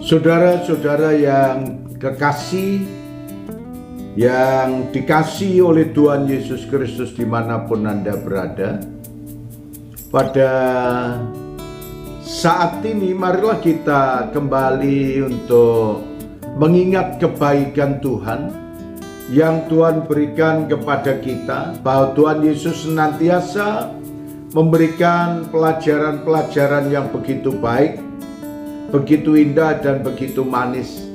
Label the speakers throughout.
Speaker 1: Saudara-saudara yang kekasih, yang dikasihi oleh Tuhan Yesus Kristus dimanapun Anda berada, pada saat ini marilah kita kembali untuk mengingat kebaikan Tuhan yang Tuhan berikan kepada kita, bahwa Tuhan Yesus senantiasa memberikan pelajaran-pelajaran yang begitu baik, begitu indah dan begitu manis.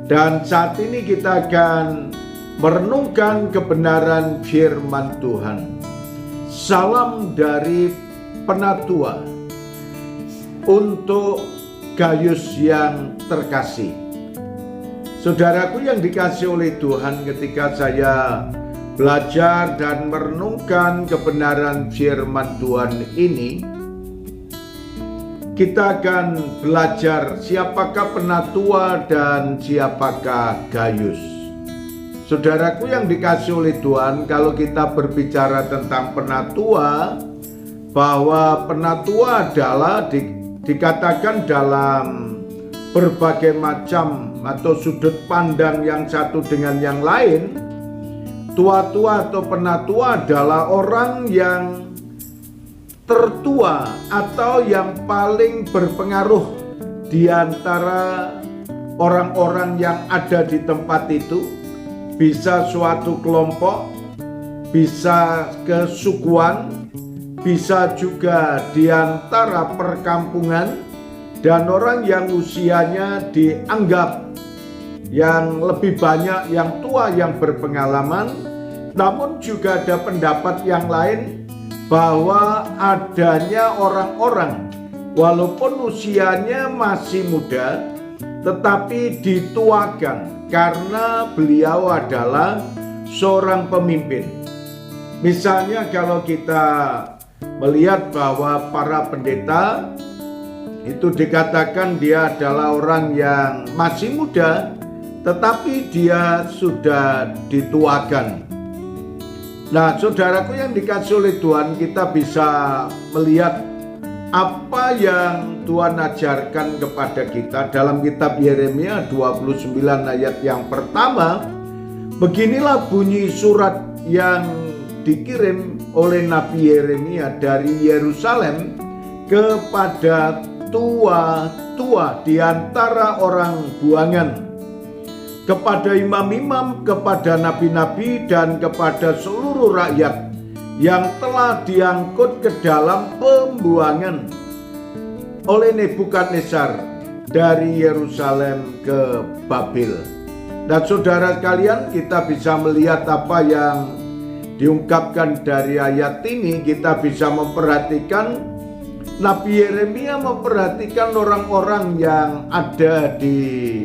Speaker 1: Dan saat ini kita akan merenungkan kebenaran firman Tuhan. Salam dari Penatua untuk Gayus yang terkasih. Saudaraku yang dikasihi oleh Tuhan, ketika saya belajar dan merenungkan kebenaran firman Tuhan ini, kita akan belajar siapakah Penatua dan siapakah Gayus. Saudaraku yang dikasihi oleh Tuhan, kalau kita berbicara tentang Penatua, bahwa Penatua adalah dikatakan dalam berbagai macam atau sudut pandang yang satu dengan yang lain, tua-tua atau Penatua adalah orang yang tertua atau yang paling berpengaruh di antara orang-orang yang ada di tempat itu. Bisa suatu kelompok, bisa kesukuan, bisa juga di antara perkampungan, dan orang yang usianya dianggap yang lebih banyak, yang tua, yang berpengalaman. Namun juga ada pendapat yang lain bahwa adanya orang-orang walaupun usianya masih muda tetapi dituakan karena beliau adalah seorang pemimpin. Misalnya kalau kita melihat bahwa para pendeta itu dikatakan dia adalah orang yang masih muda tetapi dia sudah dituakan. Nah, saudaraku yang dikasihi oleh Tuhan, kita bisa melihat apa yang Tuhan ajarkan kepada kita dalam kitab Yeremia 29 ayat yang pertama. Beginilah bunyi surat yang dikirim oleh Nabi Yeremia dari Yerusalem kepada tua-tua di antara orang buangan, kepada imam-imam, kepada nabi-nabi, dan kepada seluruh rakyat yang telah diangkut ke dalam pembuangan oleh Nebukadnezar dari Yerusalem ke Babel. Dan saudara sekalian, kita bisa melihat apa yang diungkapkan dari ayat ini. Kita bisa memperhatikan Nabi Yeremia memperhatikan orang-orang yang ada di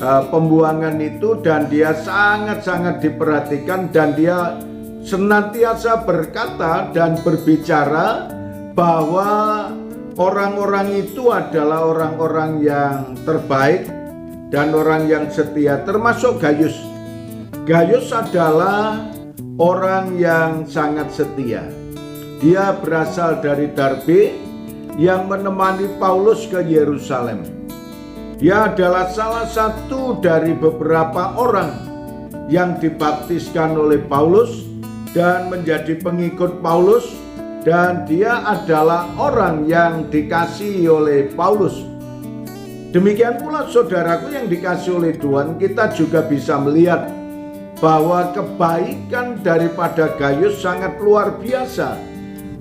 Speaker 1: pembuangan itu, dan dia sangat-sangat diperhatikan, dan dia senantiasa berkata dan berbicara bahwa orang-orang itu adalah orang-orang yang terbaik dan orang yang setia, termasuk Gayus. Gayus adalah orang yang sangat setia. Dia berasal dari Derbe yang menemani Paulus ke Yerusalem. Dia adalah salah satu dari beberapa orang yang dibaptiskan oleh Paulus dan menjadi pengikut Paulus, dan dia adalah orang yang dikasihi oleh Paulus. Demikian pula saudaraku yang dikasihi oleh Tuhan, kita juga bisa melihat bahwa kebaikan daripada Gayus sangat luar biasa.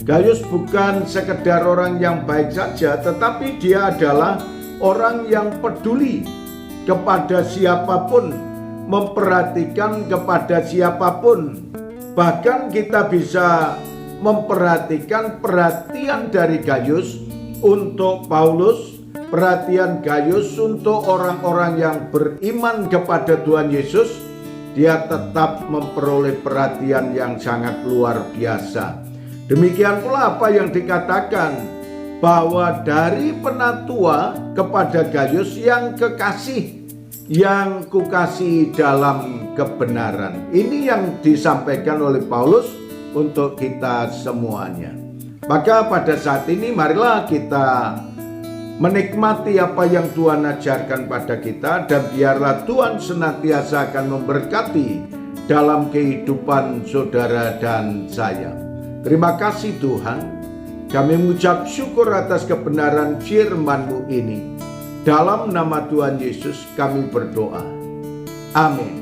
Speaker 1: Gayus bukan sekedar orang yang baik saja, tetapi dia adalah orang yang peduli kepada siapapun, memperhatikan kepada siapapun. Bahkan kita bisa memperhatikan perhatian dari Gayus untuk Paulus, perhatian Gayus untuk orang-orang yang beriman kepada Tuhan Yesus. Dia tetap memperoleh perhatian yang sangat luar biasa. Demikian pula apa yang dikatakan bahwa dari Penatua kepada Gayus yang kekasih, yang kukasihi dalam kebenaran. Ini yang disampaikan oleh Paulus untuk kita semuanya. Maka pada saat ini marilah kita menikmati apa yang Tuhan ajarkan pada kita, dan biarlah Tuhan senantiasa akan memberkati dalam kehidupan saudara dan saya. Terima kasih Tuhan. Kami mengucap syukur atas kebenaran firman-Mu ini. Dalam nama Tuhan Yesus kami berdoa. Amin.